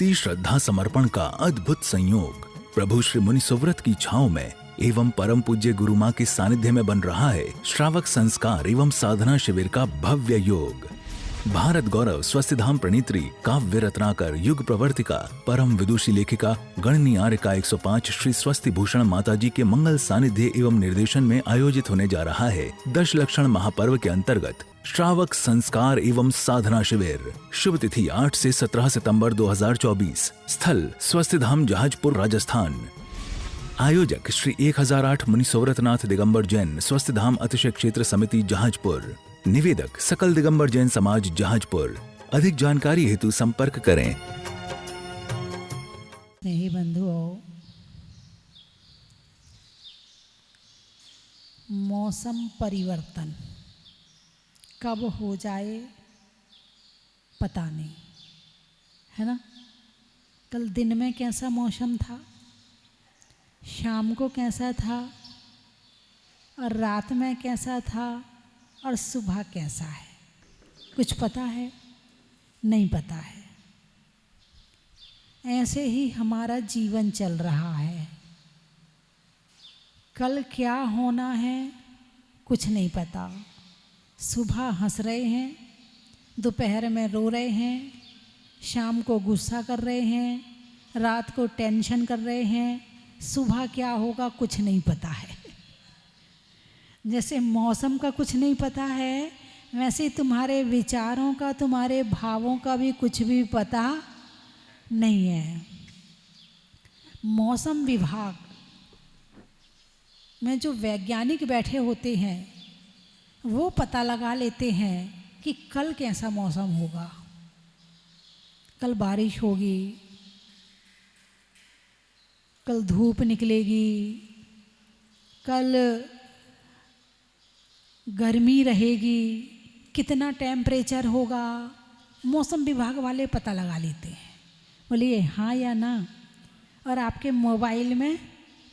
भक्ति श्रद्धा समर्पण का अद्भुत संयोग प्रभु श्री मुनि सुव्रत की छांव में एवं परम पूज्य गुरु मां के सानिध्य में बन रहा है श्रावक संस्कार एवं साधना शिविर का भव्य योग। भारत गौरव स्वस्तिधाम प्रणीत्री काव्य रत्नाकर युग प्रवर्तिका परम विदुषी लेखिका गणनी आर्यका 105 श्री स्वस्ति भूषण माताजी के मंगल सानिध्य एवं निर्देशन में आयोजित होने जा रहा है दश लक्षण महापर्व के अंतर्गत श्रावक संस्कार एवं साधना शिविर। शुभ तिथि 8 से 17 सितंबर 2024। स्थल स्वस्तिधाम जहाजपुर राजस्थान। आयोजक श्री 1008 मुनि सुव्रतनाथ दिगंबर जैन स्वस्तिधाम अतिशय क्षेत्र समिति जहाजपुर। निवेदक सकल दिगंबर जैन समाज जहाजपुर। अधिक जानकारी हेतु संपर्क करें। स्नेही बंधुओं, मौसम परिवर्तन कब हो जाए पता नहीं, है ना। कल दिन में कैसा मौसम था, शाम को कैसा था, और रात में कैसा था, और सुबह कैसा है, कुछ पता है? नहीं पता है। ऐसे ही हमारा जीवन चल रहा है। कल क्या होना है कुछ नहीं पता। सुबह हंस रहे हैं, दोपहर में रो रहे हैं, शाम को गुस्सा कर रहे हैं, रात को टेंशन कर रहे हैं, सुबह क्या होगा कुछ नहीं पता है। जैसे मौसम का कुछ नहीं पता है, वैसे तुम्हारे विचारों का, तुम्हारे भावों का भी कुछ भी पता नहीं है। मौसम विभाग में जो वैज्ञानिक बैठे होते हैं वो पता लगा लेते हैं कि कल कैसा मौसम होगा। कल बारिश होगी, कल धूप निकलेगी, कल गर्मी रहेगी, कितना टेम्परेचर होगा, मौसम विभाग वाले पता लगा लेते हैं। बोलिए हाँ या ना, और आपके मोबाइल में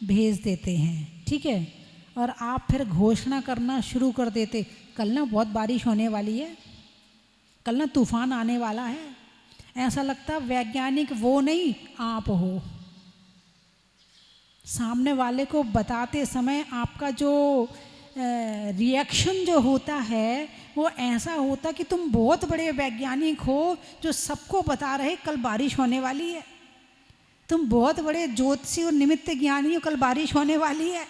भेज देते हैं, ठीक है। और आप फिर घोषणा करना शुरू कर देते, कल ना बहुत बारिश होने वाली है, कल ना तूफान आने वाला है। ऐसा लगता वैज्ञानिक वो नहीं आप हो। सामने वाले को बताते समय आपका जो रिएक्शन जो होता है वो ऐसा होता कि तुम बहुत बड़े वैज्ञानिक हो जो सबको बता रहे कल बारिश होने वाली है। तुम बहुत बड़े ज्योतिषी और निमित्त ज्ञानी हो, कल बारिश होने वाली है।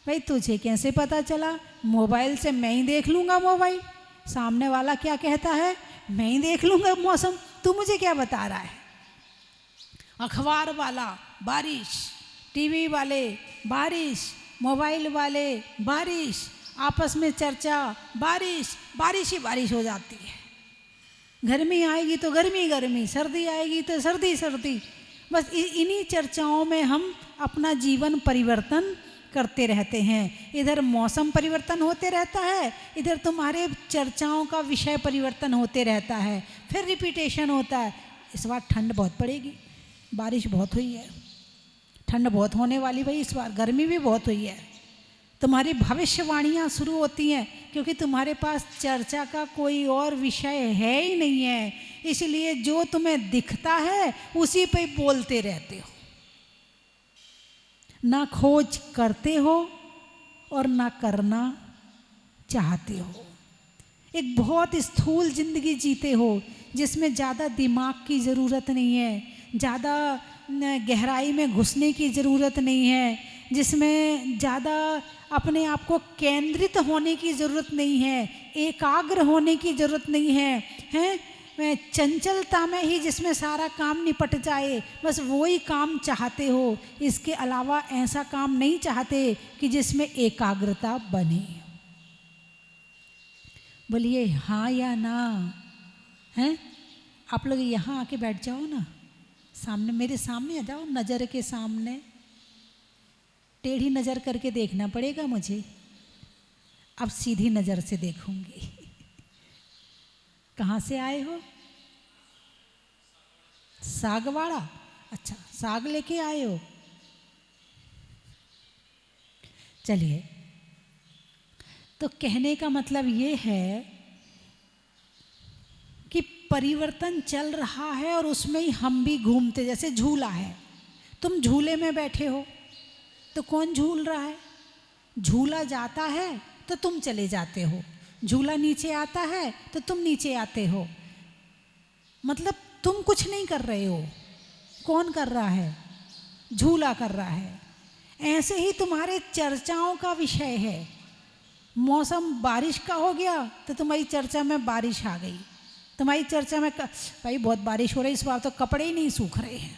भाई तुझे कैसे पता चला? मोबाइल से मैं ही देख लूँगा मोबाइल। सामने वाला क्या कहता है मैं ही देख लूँगा मौसम, तू मुझे क्या बता रहा है? अखबार वाला बारिश, टीवी वाले बारिश, मोबाइल वाले बारिश, आपस में चर्चा बारिश, बारिश ही बारिश हो जाती है। गर्मी आएगी तो गर्मी गर्मी, सर्दी आएगी तो सर्दी सर्दी। बस इन्हीं चर्चाओं में हम अपना जीवन परिवर्तन करते रहते हैं। इधर मौसम परिवर्तन होते रहता है, इधर तुम्हारे चर्चाओं का विषय परिवर्तन होते रहता है, फिर रिपीटेशन होता है। इस बार ठंड बहुत पड़ेगी, बारिश बहुत हुई है, ठंड बहुत होने वाली, भाई इस बार गर्मी भी बहुत हुई है। तुम्हारी भविष्यवाणियाँ शुरू होती हैं क्योंकि तुम्हारे पास चर्चा का कोई और विषय है ही नहीं है, इसलिए जो तुम्हें दिखता है उसी पे बोलते रहते हो। ना खोज करते हो और ना करना चाहते हो। एक बहुत स्थूल जिंदगी जीते हो जिसमें ज़्यादा दिमाग की ज़रूरत नहीं है, ज़्यादा गहराई में घुसने की ज़रूरत नहीं है, जिसमें ज़्यादा अपने आप को केंद्रित होने की ज़रूरत नहीं है, एकाग्र होने की ज़रूरत नहीं है, हैं चंचलता में ही जिसमें सारा काम निपट जाए, बस वो ही काम चाहते हो। इसके अलावा ऐसा काम नहीं चाहते कि जिसमें एकाग्रता बने। बोलिए हाँ या ना, हैं? आप लोग यहाँ आके बैठ जाओ ना, सामने मेरे सामने आ जाओ, नज़र के सामने। टेढ़ी नज़र करके देखना पड़ेगा मुझे, अब सीधी नज़र से देखूंगी। कहाँ से आए हो? सागवाड़ा। अच्छा, साग लेके आए हो। चलिए, तो कहने का मतलब ये है कि परिवर्तन चल रहा है और उसमें ही हम भी घूमते, जैसे झूला है, तुम झूले में बैठे हो तो कौन झूल रहा है? झूला जाता है तो तुम चले जाते हो, झूला नीचे आता है तो तुम नीचे आते हो, मतलब तुम कुछ नहीं कर रहे हो, कौन कर रहा है? झूला कर रहा है। ऐसे ही तुम्हारे चर्चाओं का विषय है, मौसम बारिश का हो गया तो तुम्हारी चर्चा में बारिश आ गई, तुम्हारी चर्चा में भाई बहुत बारिश हो रही, इस बार तो कपड़े ही नहीं सूख रहे हैं,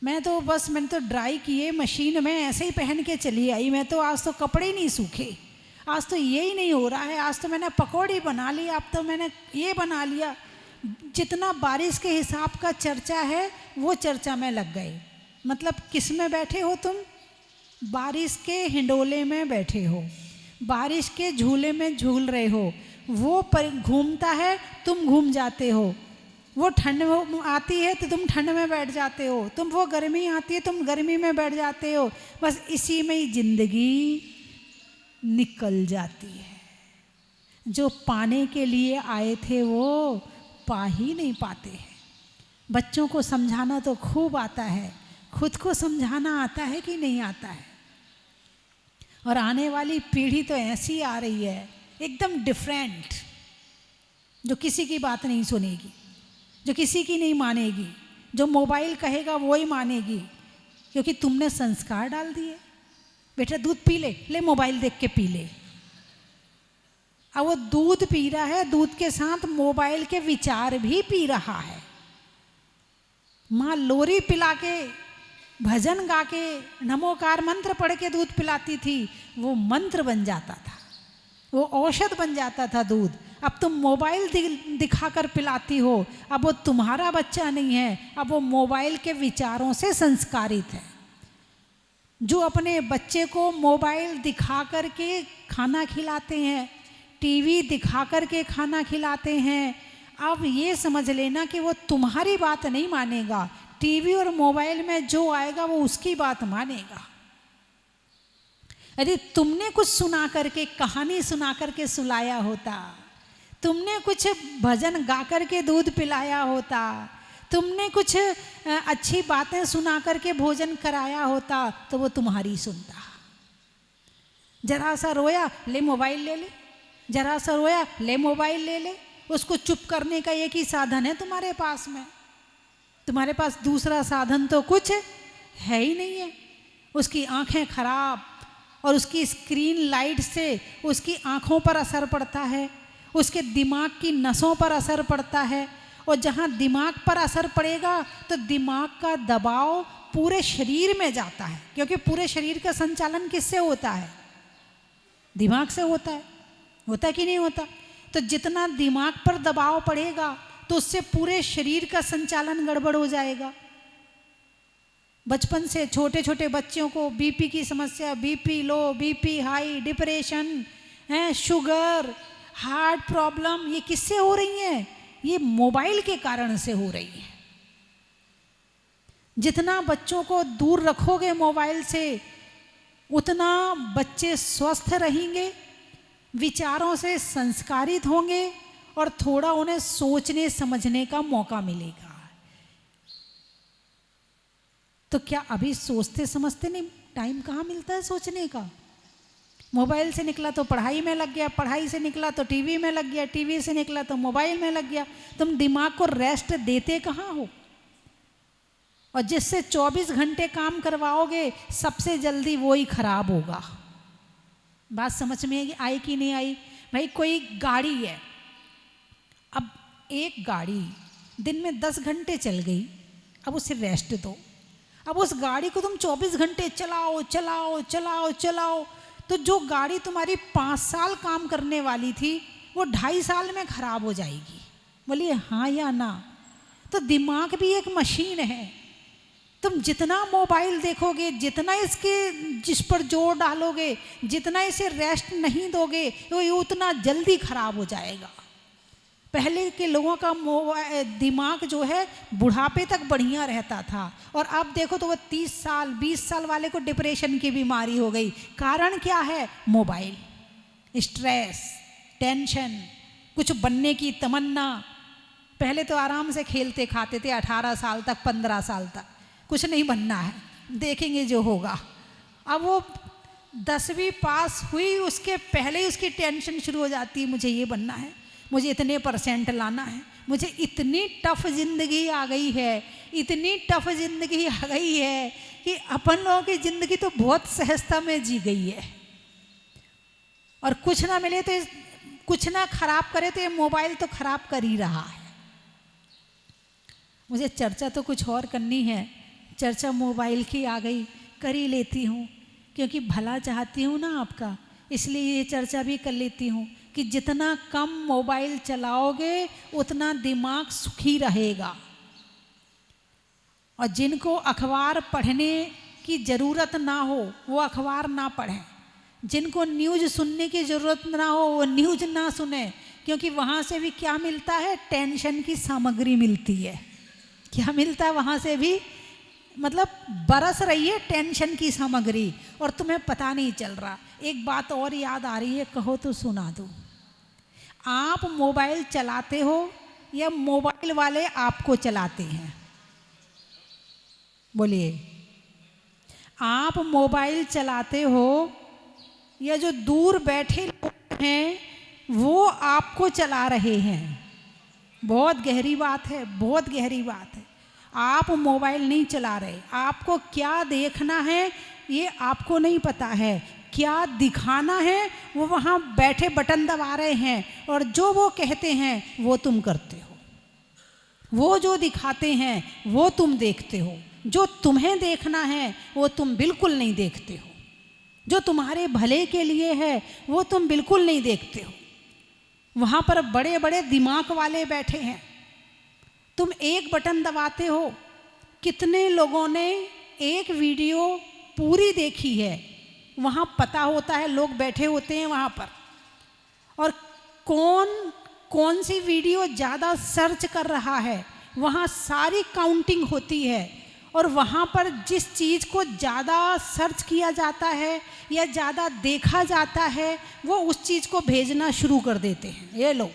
मैंने तो ड्राई किए मशीन में ऐसे ही पहन के चली आई, मैं तो आज तो कपड़े ही नहीं सूखे, आज तो ये ही नहीं हो रहा है, आज तो मैंने पकौड़ी बना ली, अब तो मैंने ये बना लिया। जितना बारिश के हिसाब का चर्चा है वो चर्चा में लग गए। मतलब किस में बैठे हो तुम? बारिश के हिंडोले में बैठे हो, बारिश के झूले में झूल रहे हो, वो घूमता है तुम घूम जाते हो, वो ठंड आती है तो तुम ठंड में बैठ जाते हो, तुम वो गर्मी आती है तुम गर्मी में बैठ जाते हो, बस इसी में ही जिंदगी निकल जाती है। जो पाने के लिए आए थे वो पा ही नहीं पाते हैं। बच्चों को समझाना तो खूब आता है, खुद को समझाना आता है कि नहीं आता है? और आने वाली पीढ़ी तो ऐसी आ रही है एकदम डिफरेंट, जो किसी की बात नहीं सुनेगी, जो किसी की नहीं मानेगी, जो मोबाइल कहेगा वो ही मानेगी, क्योंकि तुमने संस्कार डाल दिए। बेटा दूध पी ले मोबाइल देख के पी ले। अब वो दूध पी रहा है, दूध के साथ मोबाइल के विचार भी पी रहा है। माँ लोरी पिला के, भजन गा के, नमोकार मंत्र पढ़ के दूध पिलाती थी, वो मंत्र बन जाता था, वो औषध बन जाता था दूध। अब तुम मोबाइल दिखाकर पिलाती हो, अब वो तुम्हारा बच्चा नहीं है, अब वो मोबाइल के विचारों से संस्कारित है। जो अपने बच्चे को मोबाइल दिखा कर के खाना खिलाते हैं, टीवी दिखा कर के खाना खिलाते हैं, अब ये समझ लेना कि वो तुम्हारी बात नहीं मानेगा, टीवी और मोबाइल में जो आएगा वो उसकी बात मानेगा। यदि तुमने कुछ सुना करके, कहानी सुना करके सुलाया होता, तुमने कुछ भजन गा करके दूध पिलाया होता, तुमने कुछ अच्छी बातें सुना करके भोजन कराया होता, तो वो तुम्हारी सुनता। जरा सा रोया, ले मोबाइल ले ले, जरा सा रोया, ले मोबाइल ले ले। उसको चुप करने का एक ही साधन है तुम्हारे पास में, तुम्हारे पास दूसरा साधन तो कुछ है ही नहीं है। उसकी आंखें खराब, और उसकी स्क्रीन लाइट से उसकी आंखों पर असर पड़ता है, उसके दिमाग की नसों पर असर पड़ता है, और जहाँ दिमाग पर असर पड़ेगा तो दिमाग का दबाव पूरे शरीर में जाता है, क्योंकि पूरे शरीर का संचालन किससे होता है? दिमाग से होता है। होता कि नहीं होता? तो जितना दिमाग पर दबाव पड़ेगा तो उससे पूरे शरीर का संचालन गड़बड़ हो जाएगा। बचपन से छोटे छोटे बच्चों को बीपी की समस्या, BP low, BP high, depression है, शुगर, हार्ट प्रॉब्लम, ये किससे हो रही हैं? ये मोबाइल के कारण से हो रही है। जितना बच्चों को दूर रखोगे मोबाइल से, उतना बच्चे स्वस्थ रहेंगे, विचारों से संस्कारित होंगे, और थोड़ा उन्हें सोचने समझने का मौका मिलेगा। तो क्या अभी सोचते समझते नहीं? टाइम कहाँ मिलता है सोचने का? मोबाइल से निकला तो पढ़ाई में लग गया, पढ़ाई से निकला तो टीवी में लग गया, टीवी से निकला तो मोबाइल में लग गया। तुम दिमाग को रेस्ट देते कहाँ हो? और जिससे 24 घंटे काम करवाओगे, सबसे जल्दी वो ही खराब होगा। बात समझ में आई कि नहीं आई? भाई कोई गाड़ी है, अब एक गाड़ी दिन में 10 घंटे चल गई, अब उसे रेस्ट दो। अब उस गाड़ी को तुम 24 घंटे चलाओ चलाओ चलाओ चलाओ, तो जो गाड़ी तुम्हारी 5 साल काम करने वाली थी वो 2.5 साल में खराब हो जाएगी। बोलिए हाँ या ना? तो दिमाग भी एक मशीन है। तुम जितना मोबाइल देखोगे, जितना इसके जिस पर जोर डालोगे, जितना इसे रेस्ट नहीं दोगे, तो ये उतना जल्दी खराब हो जाएगा। पहले के लोगों का दिमाग जो है बुढ़ापे तक बढ़िया रहता था, और अब देखो तो वो 30 साल 20 साल वाले को डिप्रेशन की बीमारी हो गई। कारण क्या है? मोबाइल, स्ट्रेस, टेंशन, कुछ बनने की तमन्ना, पहले तो आराम से खेलते खाते थे 18 साल तक, 15 साल तक, कुछ नहीं बनना है, देखेंगे जो होगा। अब वो 10वीं पास हुई, उसके पहले ही उसकी टेंशन शुरू हो जाती है, मुझे ये बनना है, मुझे इतने % लाना है, मुझे इतनी टफ जिंदगी आ गई है, इतनी टफ जिंदगी आ गई है कि अपन लोगों की जिंदगी तो बहुत सहजता में जी गई है। और कुछ ना मिले तो कुछ ना खराब करे तो ये मोबाइल तो खराब कर ही रहा है। मुझे चर्चा तो कुछ और करनी है, चर्चा मोबाइल की आ गई, कर ही लेती हूँ, क्योंकि भला चाहती हूँ ना आपका, इसलिए ये चर्चा भी कर लेती हूँ कि जितना कम मोबाइल चलाओगे उतना दिमाग सुखी रहेगा। और जिनको अखबार पढ़ने की ज़रूरत ना हो वो अखबार ना पढ़ें, जिनको न्यूज़ सुनने की ज़रूरत ना हो वो न्यूज़ ना सुने, क्योंकि वहाँ से भी क्या मिलता है, टेंशन की सामग्री मिलती है। क्या मिलता है वहाँ से भी, मतलब बरस रही है टेंशन की सामग्री और तुम्हें पता नहीं चल रहा। एक बात और याद आ रही है, कहो तो सुना दूँ। आप मोबाइल चलाते हो या मोबाइल वाले आपको चलाते हैं? बोलिए। आप मोबाइल चलाते हो या जो दूर बैठे लोग हैं वो आपको चला रहे हैं? बहुत गहरी बात है, बहुत गहरी बात है। आप मोबाइल नहीं चला रहे, आपको क्या देखना है ये आपको नहीं पता है, क्या दिखाना है वो वहाँ बैठे बटन दबा रहे हैं, और जो वो कहते हैं वो तुम करते हो, वो जो दिखाते हैं वो तुम देखते हो, जो तुम्हें देखना है वो तुम बिल्कुल नहीं देखते हो, जो तुम्हारे भले के लिए है वो तुम बिल्कुल नहीं देखते हो। वहाँ पर बड़े बड़े दिमाग वाले बैठे हैं, तुम एक बटन दबाते हो। कितने लोगों ने एक वीडियो पूरी देखी है, वहाँ पता होता है, लोग बैठे होते हैं वहाँ पर, और कौन सी वीडियो ज़्यादा सर्च कर रहा है वहाँ सारी काउंटिंग होती है, और वहाँ पर जिस चीज़ को ज़्यादा सर्च किया जाता है या ज़्यादा देखा जाता है वो उस चीज़ को भेजना शुरू कर देते हैं, ये लो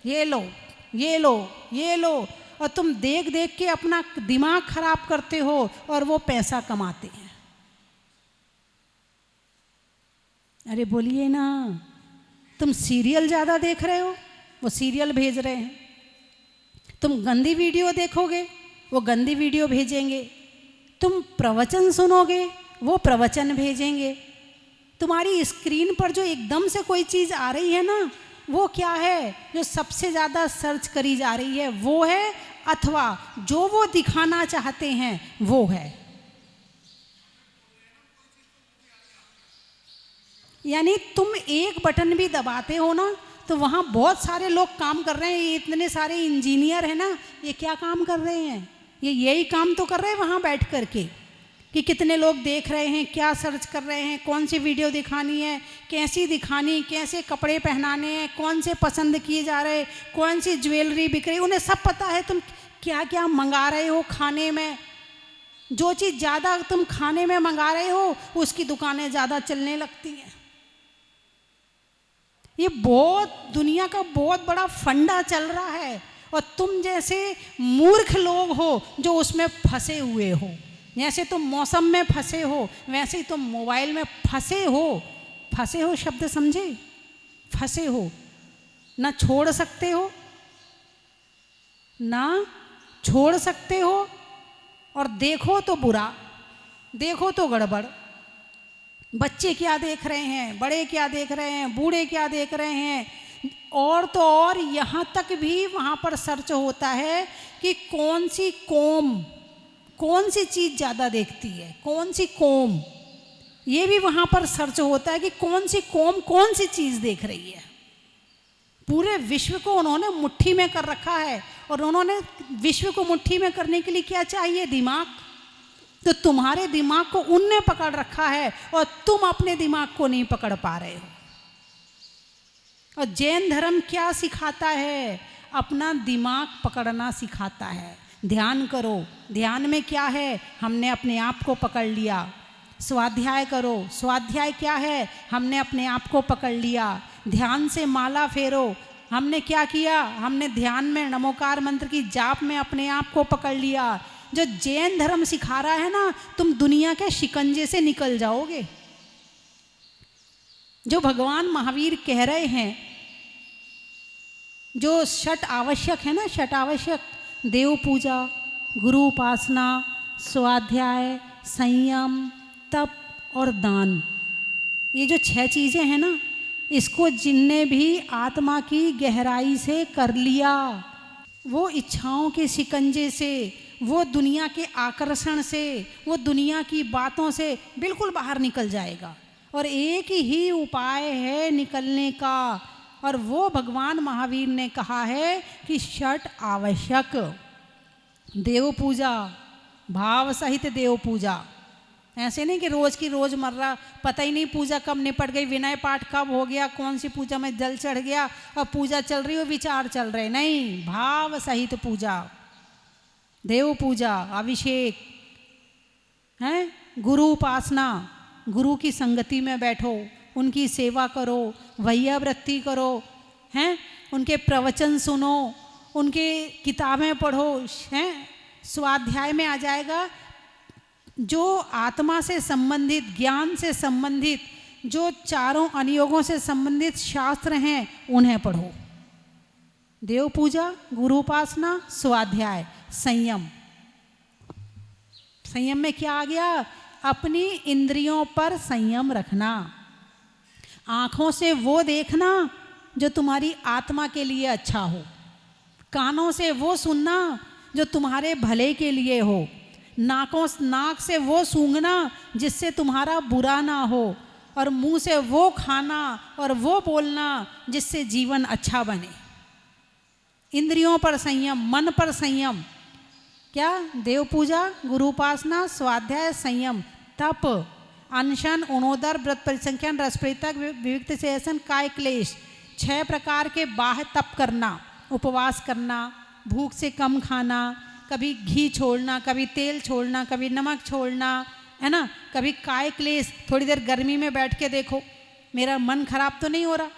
ये लो ये लो ये लो, और तुम देख देख के अपना दिमाग खराब करते हो और वो पैसा कमाते हैं। अरे बोलिए ना, तुम सीरियल ज़्यादा देख रहे हो, वो सीरियल भेज रहे हैं, तुम गंदी वीडियो देखोगे वो गंदी वीडियो भेजेंगे, तुम प्रवचन सुनोगे वो प्रवचन भेजेंगे। तुम्हारी स्क्रीन पर जो एकदम से कोई चीज़ आ रही है ना, वो क्या है, जो सबसे ज़्यादा सर्च करी जा रही है वो है, अथवा जो वो दिखाना चाहते हैं वो है। यानी तुम एक बटन भी दबाते हो ना तो वहाँ बहुत सारे लोग काम कर रहे हैं, ये इतने सारे इंजीनियर हैं ना, ये क्या काम कर रहे हैं, ये यही काम तो कर रहे हैं वहाँ बैठ कर के, कि कितने लोग देख रहे हैं, क्या सर्च कर रहे हैं, कौन सी वीडियो दिखानी है, कैसी दिखानी, कैसे कपड़े पहनाने हैं, कौन से पसंद किए जा रहे, कौन सी ज्वेलरी बिक रही, उन्हें सब पता है तुम क्या क्या मंगा रहे हो खाने में। जो चीज़ ज़्यादा तुम खाने में मंगा रहे हो उसकी दुकानें ज़्यादा चलने लगती हैं। ये बहुत दुनिया का बहुत बड़ा फंडा चल रहा है, और तुम जैसे मूर्ख लोग हो जो उसमें फंसे हुए हो। जैसे तुम मौसम में फंसे हो वैसे ही तुम मोबाइल में फंसे हो। फंसे हो शब्द समझे, फंसे हो, ना छोड़ सकते हो ना छोड़ सकते हो, और देखो तो बुरा, देखो तो गड़बड़। बच्चे क्या देख रहे हैं, बड़े क्या देख रहे हैं, बूढ़े क्या देख रहे हैं, और तो और यहाँ तक भी वहाँ पर सर्च होता है कि कौन सी कौम कौन सी चीज़ ज़्यादा देखती है, कौन सी कौम, ये भी वहाँ पर सर्च होता है कि कौन सी कौम कौन सी चीज़ देख रही है। पूरे विश्व को उन्होंने मुट्ठी में कर रखा है, और उन्होंने विश्व को मुट्ठी में करने के लिए क्या चाहिए, दिमाग। तो तुम्हारे दिमाग को उनने पकड़ रखा है और तुम अपने दिमाग को नहीं पकड़ पा रहे हो। और जैन धर्म क्या सिखाता है, अपना दिमाग पकड़ना सिखाता है। ध्यान करो, ध्यान में क्या है, हमने अपने आप को पकड़ लिया। स्वाध्याय करो, स्वाध्याय क्या है, हमने अपने आप को पकड़ लिया। ध्यान से माला फेरो, हमने क्या किया, हमने ध्यान में नमोकार मंत्र की जाप में अपने आप को पकड़ लिया। जो जैन धर्म सिखा रहा है ना, तुम दुनिया के शिकंजे से निकल जाओगे। जो भगवान महावीर कह रहे हैं, जो षट आवश्यक है ना, षट आवश्यक, देव पूजा, गुरु उपासना, स्वाध्याय, संयम, तप और दान, ये जो 6 चीज़ें हैं ना, इसको जिनने भी आत्मा की गहराई से कर लिया, वो इच्छाओं के शिकंजे से, वो दुनिया के आकर्षण से, वो दुनिया की बातों से बिल्कुल बाहर निकल जाएगा। और एक ही उपाय है निकलने का, और वो भगवान महावीर ने कहा है कि षट आवश्यक, देव पूजा, भाव सहित देव पूजा। ऐसे नहीं कि रोज़ की रोज़ मर्रा, पता ही नहीं पूजा कब निपट गई, विनय पाठ कब हो गया, कौन सी पूजा में जल चढ़ गया और पूजा चल रही हो, विचार चल रहे। नहीं, भाव सहित पूजा, देव पूजा, अभिषेक है, गुरु उपासना, गुरु की संगति में बैठो, उनकी सेवा करो, वैयावृत्ति करो, हैं, उनके प्रवचन सुनो, उनके किताबें पढ़ो, हैं। स्वाध्याय में आ जाएगा जो आत्मा से संबंधित, ज्ञान से संबंधित, जो चारों अनुयोगों से संबंधित शास्त्र हैं, उन्हें पढ़ो। देव पूजा, गुरु उपासना, स्वाध्याय, संयम। संयम में क्या आ गया, अपनी इंद्रियों पर संयम रखना, आँखों से वो देखना जो तुम्हारी आत्मा के लिए अच्छा हो, कानों से वो सुनना जो तुम्हारे भले के लिए हो, नाक से वो सूंघना जिससे तुम्हारा बुरा ना हो, और मुंह से वो खाना और वो बोलना जिससे जीवन अच्छा बने। इंद्रियों पर संयम, मन पर संयम, क्या, देव पूजा, गुरु उपासना, स्वाध्याय, संयम, तप, अनशन, उणोदर, व्रत परिसंख्यान, रसपरितक, विविक्त सेशन, काय क्लेश, 6 प्रकार के बाह्य तप करना, उपवास करना, भूख से कम खाना, कभी घी छोड़ना, कभी तेल छोड़ना, कभी नमक छोड़ना, है ना, कभी काय क्लेश, थोड़ी देर गर्मी में बैठ के देखो मेरा मन खराब तो नहीं हो रहा,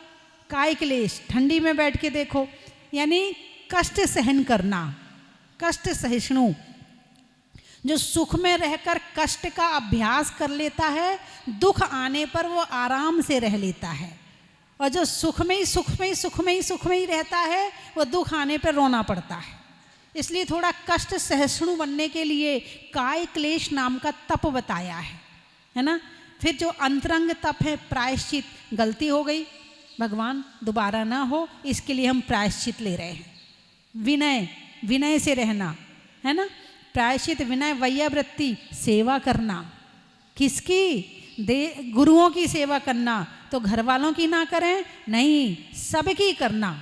काय क्लेश, ठंडी में बैठ के देखो, यानी कष्ट सहन करना, कष्ट सहिष्णु। जो सुख में रहकर कष्ट का अभ्यास कर लेता है, दुख आने पर वो आराम से रह लेता है, और जो सुख में ही रहता है, वो दुख आने पर रोना पड़ता है। इसलिए थोड़ा कष्ट सहिष्णु बनने के लिए काय क्लेश नाम का तप बताया है ना। फिर जो अंतरंग तप है, प्रायश्चित, गलती हो गई, भगवान दोबारा ना हो, इसके लिए हम प्रायश्चित ले रहे हैं। विनय, विनय से रहना, है ना, प्रायश्चित, विनय, वैयावृत्ति, सेवा करना, किसकी, गुरुओं की सेवा करना, तो घर वालों की ना करें, नहीं, सबकी करना,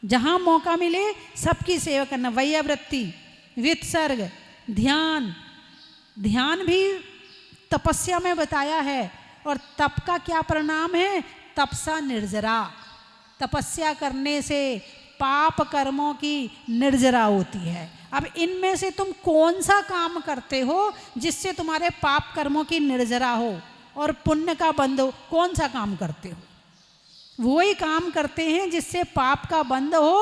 जहाँ मौका मिले सबकी सेवा करना, वैयावृत्ति, वित्सर्ग, ध्यान। ध्यान भी तपस्या में बताया है, और तप का क्या परिणाम है, तपसा निर्जरा, तपस्या करने से पाप कर्मों की निर्जरा होती है। अब इनमें से तुम कौन सा काम करते हो जिससे तुम्हारे पाप कर्मों की निर्जरा हो और पुण्य का बंध हो, कौन सा काम करते हो? वो ही काम करते हैं जिससे पाप का बंध हो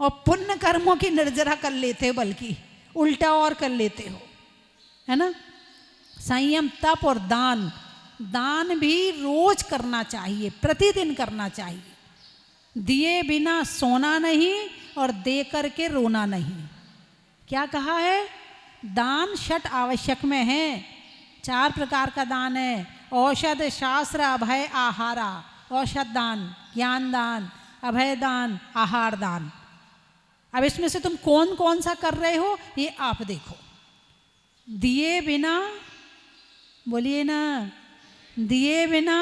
और पुण्य कर्मों की निर्जरा कर लेते हो, बल्कि उल्टा और कर लेते हो, है ना। संयम, तप और दान। दान भी रोज करना चाहिए, प्रतिदिन करना चाहिए। दिए बिना सोना नहीं और दे करके रोना नहीं। क्या कहा है? दान षट आवश्यक में है, 4 प्रकार का दान है। औषध, शास्त्र, अभय, आहारा। औषध दान, ज्ञान दान, अभय दान, आहार दान। अब इसमें से तुम कौन कौन सा कर रहे हो ये आप देखो। दिए बिना, बोलिए ना, दिए बिना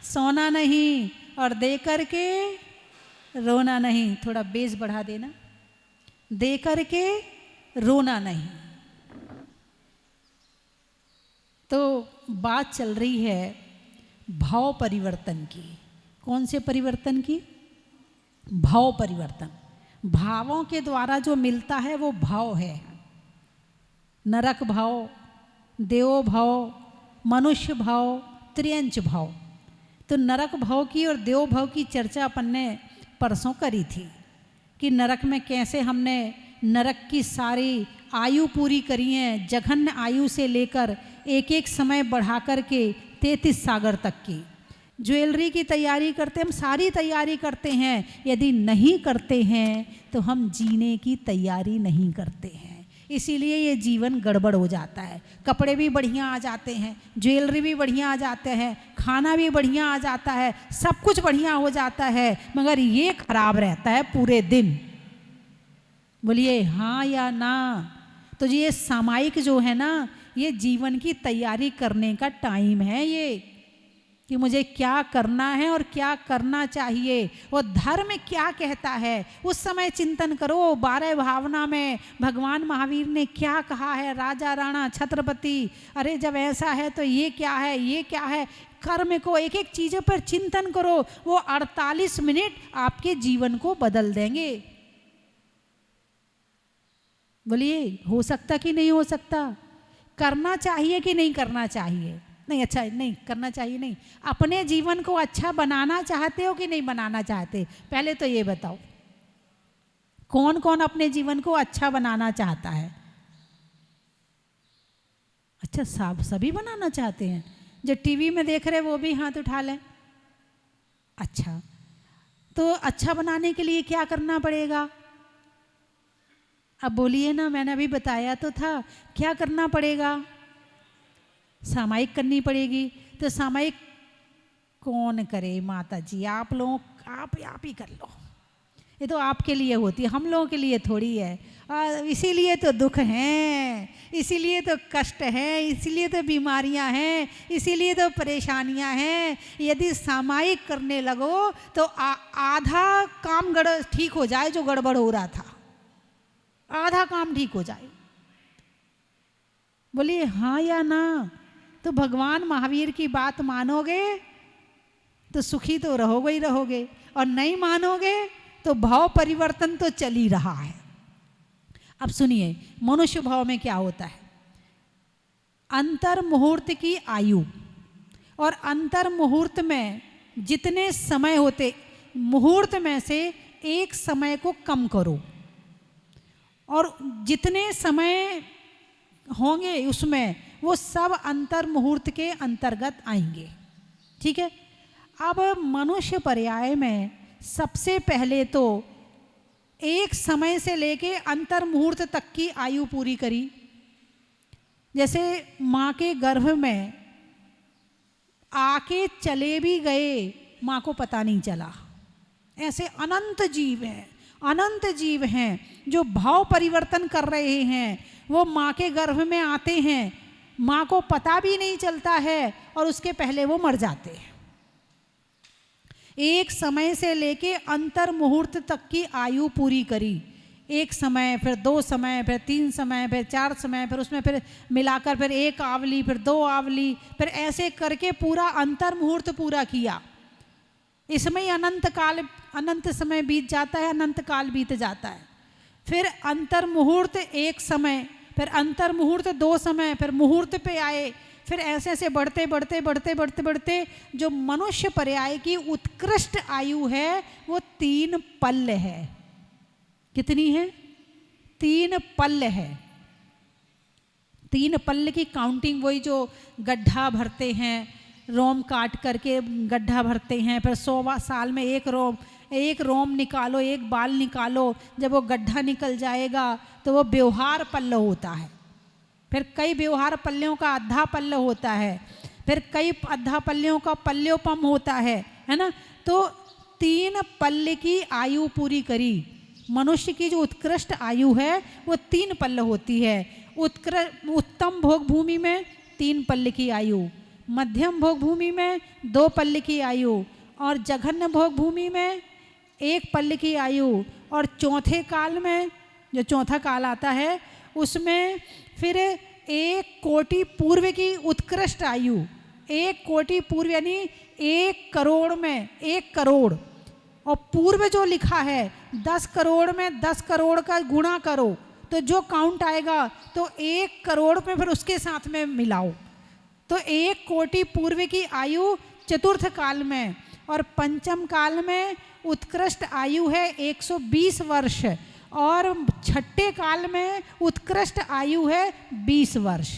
सोना नहीं और दे करके रोना नहीं। थोड़ा बेस बढ़ा देना। दे करके रोना नहीं। तो बात चल रही है भाव परिवर्तन की। कौन से परिवर्तन की? भाव परिवर्तन। भावों के द्वारा जो मिलता है वो भाव है। नरक भाव, देव भाव, मनुष्य भाव, त्रियंच भाव। तो नरक भव की और देव भव की चर्चा अपन ने परसों करी थी कि नरक में कैसे हमने नरक की सारी आयु पूरी करी है, जघन्य आयु से लेकर एक एक समय बढ़ा कर के 33 सागर तक की। ज्वेलरी की तैयारी करते, हम सारी तैयारी करते हैं, यदि नहीं करते हैं तो हम जीने की तैयारी नहीं करते हैं। इसीलिए ये जीवन गड़बड़ हो जाता है। कपड़े भी बढ़िया आ जाते हैं, ज्वेलरी भी बढ़िया आ जाते हैं, खाना भी बढ़िया आ जाता है, सब कुछ बढ़िया हो जाता है, मगर ये खराब रहता है पूरे दिन। बोलिए हाँ या ना। तो ये सामायिक जो है ना, ये जीवन की तैयारी करने का टाइम है, ये कि मुझे क्या करना है और क्या करना चाहिए, वो धर्म क्या कहता है उस समय चिंतन करो। 12 भावना में भगवान महावीर ने क्या कहा है, राजा राणा छत्रपति, अरे जब ऐसा है तो ये क्या है, ये क्या है। कर्म को एक एक चीज़ों पर चिंतन करो, वो 48 मिनट आपके जीवन को बदल देंगे। बोलिए हो सकता कि नहीं हो सकता? करना चाहिए कि नहीं करना चाहिए? नहीं, अच्छा नहीं करना चाहिए, नहीं। अपने जीवन को अच्छा बनाना चाहते हो कि नहीं बनाना चाहते? पहले तो ये बताओ, कौन कौन अपने जीवन को अच्छा बनाना चाहता है? अच्छा, सब सभी बनाना चाहते हैं। जो टीवी में देख रहे वो भी हाथ उठा लें। अच्छा, तो अच्छा बनाने के लिए क्या करना पड़ेगा? अब बोलिए ना, मैंने अभी बताया तो था क्या करना पड़ेगा। सामायिक करनी पड़ेगी। तो सामायिक कौन करे माता जी? आप लोग आप ही कर लो। ये तो आपके लिए होती है, हम लोगों के लिए थोड़ी है। इसीलिए तो दुख हैं, इसीलिए तो कष्ट हैं, इसीलिए तो बीमारियां हैं, इसीलिए तो परेशानियां हैं। यदि सामायिक करने लगो तो आधा काम ठीक हो जाए, जो गड़बड़ हो रहा था आधा काम ठीक हो जाए। बोलिए हाँ या ना। तो भगवान महावीर की बात मानोगे तो सुखी तो रहोगे ही रहोगे, और नहीं मानोगे तो भाव परिवर्तन तो चल ही रहा है। अब सुनिए, मनुष्य भाव में क्या होता है। अंतर मुहूर्त की आयु और अंतर मुहूर्त में जितने समय होते, मुहूर्त में से एक समय को कम करो और जितने समय होंगे उसमें वो सब अंतर मुहूर्त के अंतर्गत आएंगे। ठीक है। अब मनुष्य पर्याय में सबसे पहले तो एक समय से लेके अंतर मुहूर्त तक की आयु पूरी करी। जैसे माँ के गर्भ में आके चले भी गए, माँ को पता नहीं चला। ऐसे अनंत जीव हैं, अनंत जीव हैं जो भाव परिवर्तन कर रहे हैं। वो माँ के गर्भ में आते हैं, माँ को पता भी नहीं चलता है और उसके पहले वो मर जाते हैं। एक समय से लेके अंतर मुहूर्त तक की आयु पूरी करी। एक समय, फिर 2 समय, फिर 3 समय, फिर 4 समय, फिर उसमें फिर मिलाकर फिर 1 आवली, फिर 2 आवली, फिर ऐसे करके पूरा अंतर मुहूर्त पूरा किया। इसमें ही अनंत काल, अनंत समय बीत जाता है, अनंत काल बीत जाता है। फिर अंतर मुहूर्त 1 समय, फिर अंतर मुहूर्त 2 समय, फिर मुहूर्त पे आए, फिर ऐसे ऐसे बढ़ते बढ़ते बढ़ते बढ़ते बढ़ते जो मनुष्य पर्याय की उत्कृष्ट आयु है वो 3 पल्ल है। कितनी है? 3 पल्ल है। 3 पल्ल की काउंटिंग वही जो गड्ढा भरते हैं, रोम काट करके गड्ढा भरते हैं, फिर 100 साल में एक रोम निकालो, एक बाल निकालो। जब वो गड्ढा निकल जाएगा तो वो व्यवहार पल्ल होता है। फिर कई व्यवहार पल्लों का आधा पल्ल होता है, फिर कई आधा पल्लों का पल्योपम होता है ना। तो 3 पल्ल की आयु पूरी करी। मनुष्य की जो उत्कृष्ट आयु है वो 3 पल्ल होती है। उत्तम भोग भूमि में 3 पल्ल की आयु, मध्यम भोग भूमि में 2 पल्ल की आयु, और जघन्य भोग भूमि में 1 पल्ल की आयु, और चौथे काल में जो चौथा काल आता है उसमें फिर 1 कोटि पूर्व की उत्कृष्ट आयु। 1 कोटि पूर्व यानी 1 करोड़ में 1 करोड़, और पूर्व जो लिखा है 10 करोड़ में 10 करोड़ का गुणा करो तो जो काउंट आएगा तो 1 करोड़ में फिर उसके साथ में मिलाओ। तो 1 कोटि पूर्व की आयु चतुर्थ काल में, और पंचम काल में उत्कृष्ट आयु है 120 वर्ष, और छठे काल में उत्कृष्ट आयु है 20 वर्ष।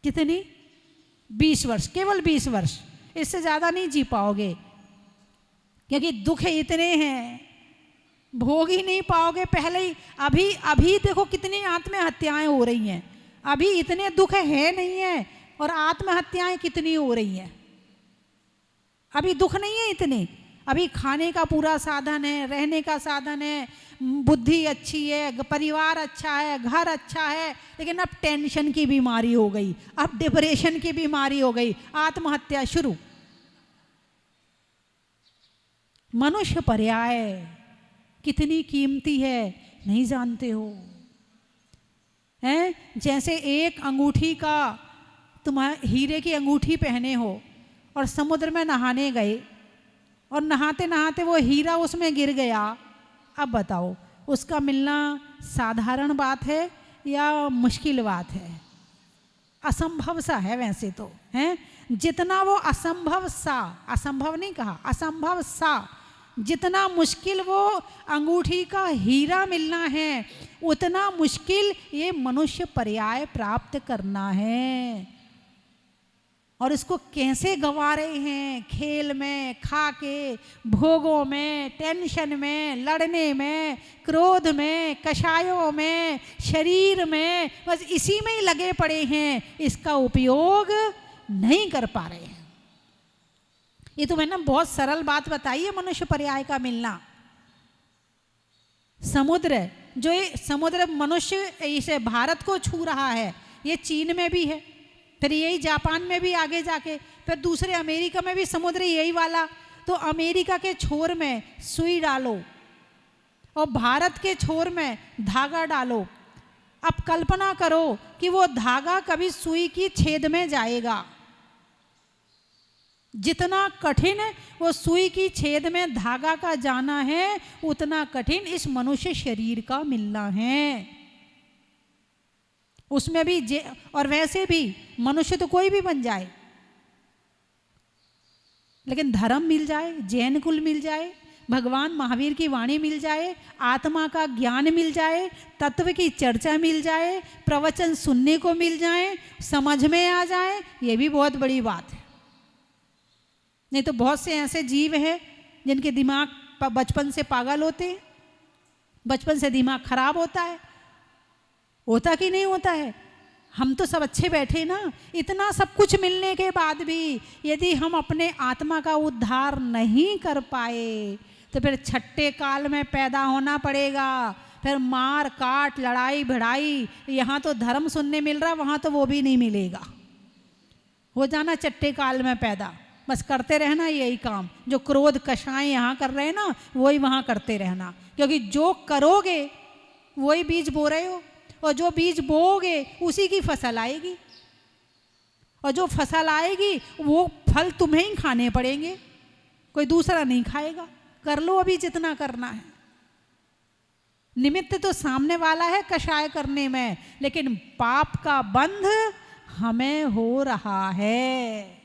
कितनी? 20 वर्ष, केवल 20 वर्ष, इससे ज़्यादा नहीं जी पाओगे, क्योंकि दुख इतने हैं, भोग ही नहीं पाओगे पहले ही। अभी देखो कितनी आत्महत्याएं हो रही हैं, अभी इतने दुख है नहीं है, और आत्महत्याएं कितनी हो रही हैं। अभी दुख नहीं है इतने, अभी खाने का पूरा साधन है, रहने का साधन है, बुद्धि अच्छी है, परिवार अच्छा है, घर अच्छा है, लेकिन अब टेंशन की बीमारी हो गई, अब डिप्रेशन की बीमारी हो गई, आत्महत्या शुरू। मनुष्य पर्याय कितनी कीमती है नहीं जानते हो, हैं? जैसे एक अंगूठी का, तुम्हारे हीरे की अंगूठी पहने हो और समुद्र में नहाने गए, और नहाते नहाते वो हीरा उसमें गिर गया, अब बताओ उसका मिलना साधारण बात है या मुश्किल बात है? असंभव सा है वैसे तो, हैं? जितना वो असंभव सा, असंभव नहीं कहा, असंभव सा, जितना मुश्किल वो अंगूठी का हीरा मिलना है, उतना मुश्किल ये मनुष्य पर्याय प्राप्त करना है। और इसको कैसे गंवा रहे हैं? खेल में, खा के, भोगों में, टेंशन में, लड़ने में, क्रोध में, कषायों में, शरीर में, बस इसी में ही लगे पड़े हैं, इसका उपयोग नहीं कर पा रहे हैं। ये तो मैंने बहुत सरल बात बताई है, मनुष्य पर्याय का मिलना। समुद्र, जो ये समुद्र मनुष्य इसे भारत को छू रहा है, ये चीन में भी है, फिर यही जापान में भी आगे जाके, फिर दूसरे अमेरिका में भी समुद्र यही वाला। तो अमेरिका के छोर में सुई डालो और भारत के छोर में धागा डालो। अब कल्पना करो कि वो धागा कभी सुई की छेद में जाएगा। जितना कठिन वो सुई की छेद में धागा का जाना है, उतना कठिन इस मनुष्य शरीर का मिलना है। उसमें भी और वैसे भी मनुष्य तो कोई भी बन जाए, लेकिन धर्म मिल जाए, जैन कुल मिल जाए, भगवान महावीर की वाणी मिल जाए, आत्मा का ज्ञान मिल जाए, तत्व की चर्चा मिल जाए, प्रवचन सुनने को मिल जाए, समझ में आ जाए, ये भी बहुत बड़ी बात है। नहीं तो बहुत से ऐसे जीव हैं जिनके दिमाग बचपन से पागल होते हैं, बचपन से दिमाग खराब होता है। होता कि नहीं होता है? हम तो सब अच्छे बैठे ना, इतना सब कुछ मिलने के बाद भी यदि हम अपने आत्मा का उद्धार नहीं कर पाए तो फिर छठे काल में पैदा होना पड़ेगा। फिर मार काट, लड़ाई भिड़ाई, यहाँ तो धर्म सुनने मिल रहा, वहाँ तो वो भी नहीं मिलेगा। हो जाना छठे काल में पैदा, बस करते रहना यही काम, जो क्रोध कषाय यहाँ कर रहे हैं ना, वही वहाँ करते रहना, क्योंकि जो करोगे वही बीज बो रहे हो, और जो बीज बोओगे उसी की फसल आएगी, और जो फसल आएगी वो फल तुम्हें ही खाने पड़ेंगे, कोई दूसरा नहीं खाएगा। कर लो अभी जितना करना है। निमित्त तो सामने वाला है कषाय करने में, लेकिन पाप का बंध हमें हो रहा है।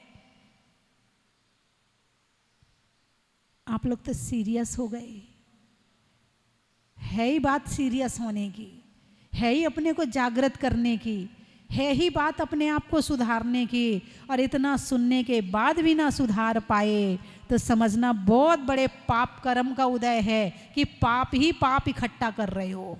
आप लोग तो सीरियस हो गए। है ही बात सीरियस होने की, है ही अपने को जागृत करने की, है ही बात अपने आप को सुधारने की, और इतना सुनने के बाद भी ना सुधार पाए तो समझना बहुत बड़े पाप कर्म का उदय है कि पाप ही पाप इकट्ठा कर रहे हो।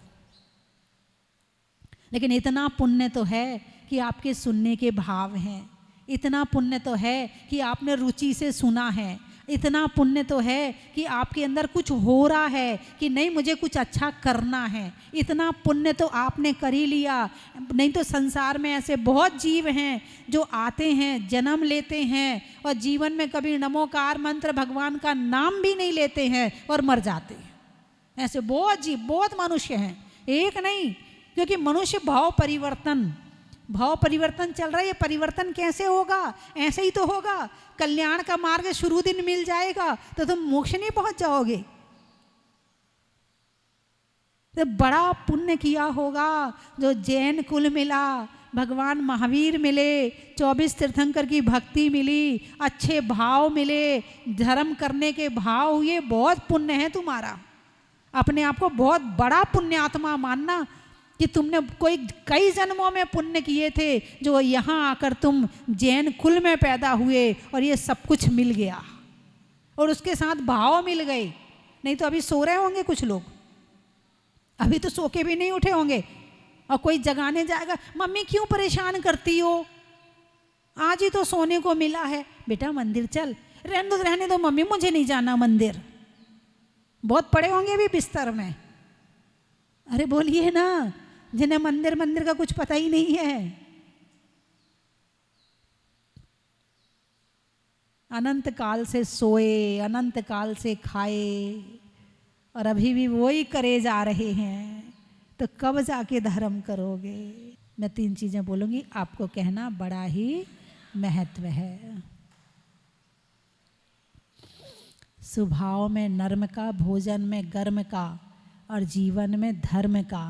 लेकिन इतना पुण्य तो है कि आपके सुनने के भाव हैं, इतना पुण्य तो है कि आपने रुचि से सुना है, इतना पुण्य तो है कि आपके अंदर कुछ हो रहा है कि नहीं मुझे कुछ अच्छा करना है, इतना पुण्य तो आपने कर ही लिया। नहीं तो संसार में ऐसे बहुत जीव हैं जो आते हैं, जन्म लेते हैं और जीवन में कभी नमोकार मंत्र भगवान का नाम भी नहीं लेते हैं और मर जाते हैं। ऐसे बहुत जीव, बहुत मनुष्य हैं, एक नहीं, क्योंकि मनुष्य भाव परिवर्तन चल रहा है। ये परिवर्तन कैसे होगा? ऐसे ही तो होगा, कल्याण का मार्ग शुरू दिन मिल जाएगा तो तुम मोक्ष नहीं पहुंच जाओगे। तो बड़ा पुण्य किया होगा जो जैन कुल मिला, भगवान महावीर मिले, 24 तीर्थंकर की भक्ति मिली, अच्छे भाव मिले, धर्म करने के भाव हुए, बहुत पुण्य है तुम्हारा। अपने आप को बहुत बड़ा पुण्यात्मा मानना कि तुमने कोई कई जन्मों में पुण्य किए थे, जो यहाँ आकर तुम जैन कुल में पैदा हुए और ये सब कुछ मिल गया और उसके साथ भाव मिल गए। नहीं तो अभी सो रहे होंगे कुछ लोग, अभी तो सो के भी नहीं उठे होंगे और कोई जगाने जाएगा, मम्मी क्यों परेशान करती हो, आज ही तो सोने को मिला है, बेटा मंदिर चल। रहने दो मम्मी, मुझे नहीं जाना मंदिर। बहुत पड़े होंगे अभी बिस्तर में। अरे बोलिए ना, जिन्हें मंदिर का कुछ पता ही नहीं है। अनंत काल से सोए, अनंत काल से खाए और अभी भी वही करे जा रहे हैं, तो कब जाके धर्म करोगे। मैं 3 चीजें बोलूंगी, आपको कहना बड़ा ही महत्व है। स्वभाव में नर्म का, भोजन में गर्म का और जीवन में धर्म का,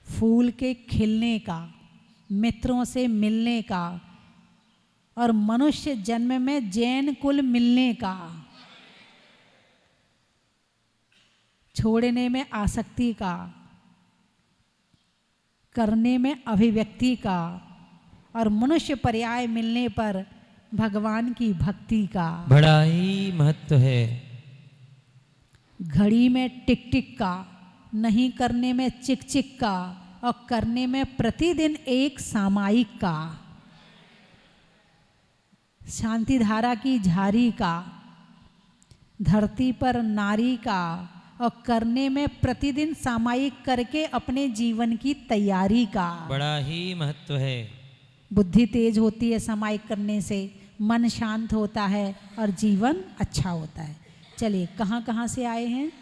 फूल के खिलने का, मित्रों से मिलने का और मनुष्य जन्म में जैन कुल मिलने का, छोड़ने में आसक्ति का, करने में अभिव्यक्ति का और मनुष्य पर्याय मिलने पर भगवान की भक्ति का। बड़ा ही महत्व है। घड़ी में टिक टिक का, नहीं करने में चिक चिक का और करने में प्रतिदिन एक सामायिक का। शांति धारा की झारी का, धरती पर नारी का और करने में प्रतिदिन सामायिक करके अपने जीवन की तैयारी का। बड़ा ही महत्व है। बुद्धि तेज होती है सामायिक करने से, मन शांत होता है और जीवन अच्छा होता है। चलिए, कहाँ कहाँ से आए हैं?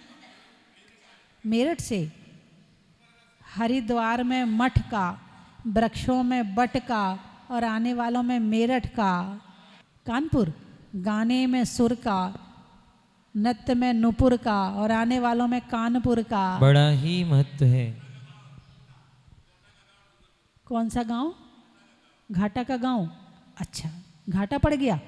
मेरठ से। हरिद्वार में मठ का, वृक्षों में बट का और आने वालों में मेरठ का। कानपुर, गाने में सुर का, नृत्य में नुपुर का और आने वालों में कानपुर का। बड़ा ही महत्व है। कौन सा गांव? घाटा का गांव। अच्छा, घाटा पड़ गया।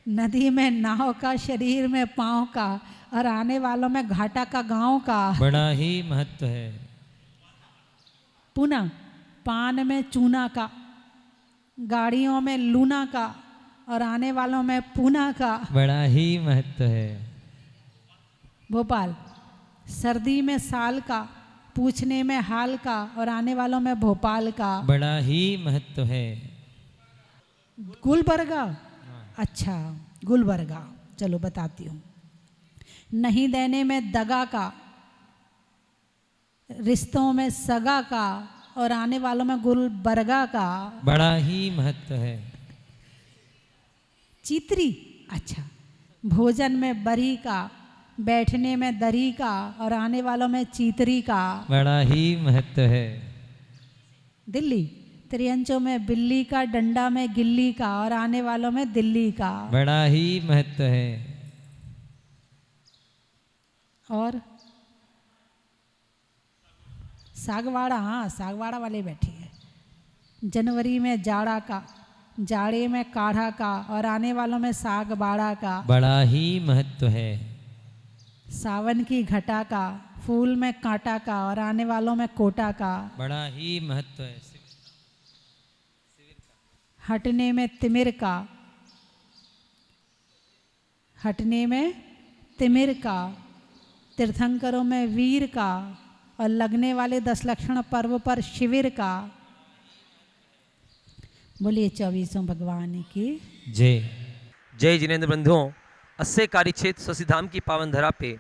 नदी में नाव का, शरीर में पांव का और आने वालों में घाटा का गांव का। बड़ा ही महत्व है। पुना, पान में चूना का, गाड़ियों में लूना का और आने वालों में पूना का। बड़ा ही महत्व है। भोपाल, सर्दी में साल का, पूछने में हाल का और आने वालों में भोपाल का। बड़ा ही महत्व है। गुलबर्गा। अच्छा, गुलबर्गा, चलो बताती हूँ। नहीं देने में दगा का, रिश्तों में सगा का और आने वालों में गुलबर्गा का। बड़ा ही महत्व है। चित्री, अच्छा, भोजन में बरी का, बैठने में दरी का और आने वालों में चीतरी का। बड़ा ही महत्व है। दिल्ली, त्रियंचों में बिल्ली का, डंडा में गिल्ली का और आने वालों में दिल्ली का। बड़ा ही महत्व है। और सागवाड़ा, हाँ सागवाड़ा वाले बैठे हैं। जनवरी में जाड़ा का, जाड़े में काढ़ा का और आने वालों में साग बाड़ा का। बड़ा ही महत्व है। सावन की घटा का, फूल में कांटा का और आने वालों में कोटा का। बड़ा ही महत्व है। हटने में तिमिर का, हटने में तिमिर का, तीर्थंकरों में वीर का और लगने वाले 10 लक्षण पर्व पर शिविर का। बोलिए 24 भगवान की जय। जय जिनेन्द्र बंधुओं, अस्से कार्य क्षेत्र स्वस्तिधाम की पावन धरा पे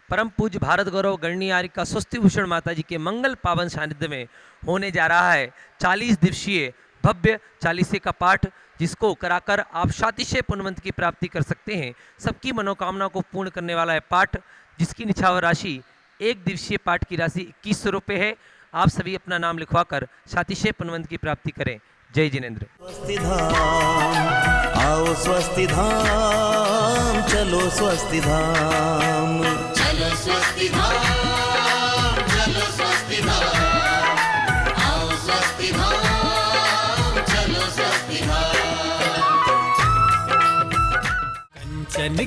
परम पूज्य भारत गौरव गणनीय आर्य का स्वस्ति भूषण माता जी के मंगल पावन सानिध्य में होने जा रहा है 40 दिवसीय भव्य चालीसे का पाठ, जिसको कराकर आप शातिशय पुण्यवंत की प्राप्ति कर सकते हैं। सबकी मनोकामना को पूर्ण करने वाला है पाठ, जिसकी निछावर राशि 1 दिवसीय पाठ की राशि 2100 रुपये है। आप सभी अपना नाम लिखवाकर शातिशय पुण्यवंत की प्राप्ति करें। जय जिनेन्द्र। स्वस्ति धाम, आओ स्वस्ति धाम, चलो स्वस्ति धाम, चलो स्वस्ति धाम, चलो स्वस्ति धाम, आओ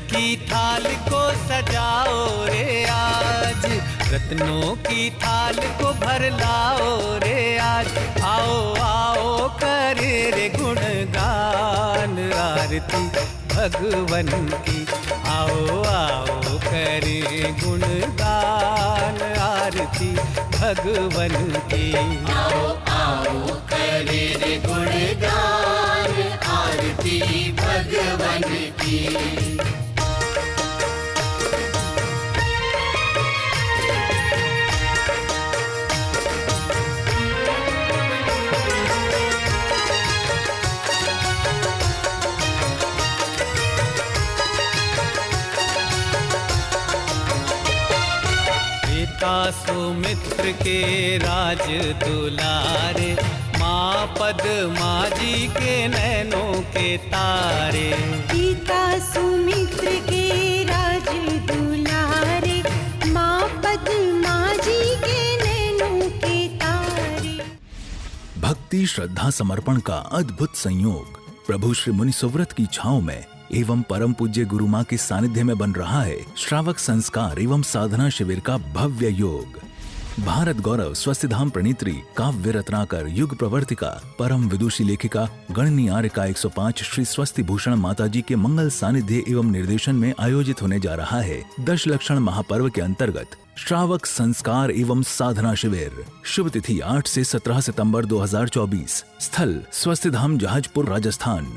की थाल को सजाओ रे आज, रत्नों की थाल को भर लाओ रे आज। आओ आओ करे रे गुणगान आरती भगवन की, आओ आओ करे गुणगान आरती भगवन की। आओ आओ करे रे गुणगान आरती भगवन की। सुमित्र के राज दुलारे, माँ पद्मा जी के नैनों के तारे। पिता सुमित्र के राज दुलारे, माँ पद्मा जी के नैनों के तारे। भक्ति श्रद्धा समर्पण का अद्भुत संयोग प्रभु श्री मुनि सुव्रत की छांव में एवं परम पूज्य गुरु मां के सानिध्य में बन रहा है श्रावक संस्कार एवं साधना शिविर का भव्य योग। भारत गौरव स्वस्तिधाम प्रणीत्री काव्य रत्नाकर युग प्रवर्तिका परम विदुषी लेखिका गणनी आर्यका 105 श्री स्वस्ति भूषण माता जी के मंगल सानिध्य एवं निर्देशन में आयोजित होने जा रहा है दशलक्षण महापर्व के अंतर्गत श्रावक संस्कार एवं साधना शिविर। शुभ तिथि 8 से 17 सितंबर 2024। स्थल स्वस्तिधाम जहाजपुर राजस्थान।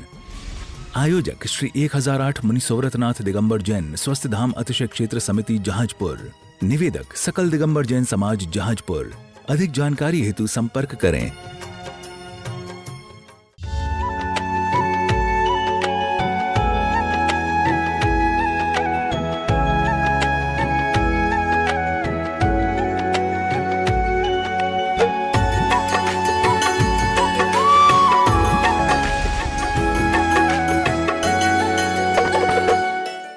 आयोजक श्री 1008 मुनि सुव्रतनाथ दिगंबर जैन स्वस्तिधाम अतिशय क्षेत्र समिति जहाजपुर। निवेदक सकल दिगंबर जैन समाज जहाजपुर। अधिक जानकारी हेतु संपर्क करें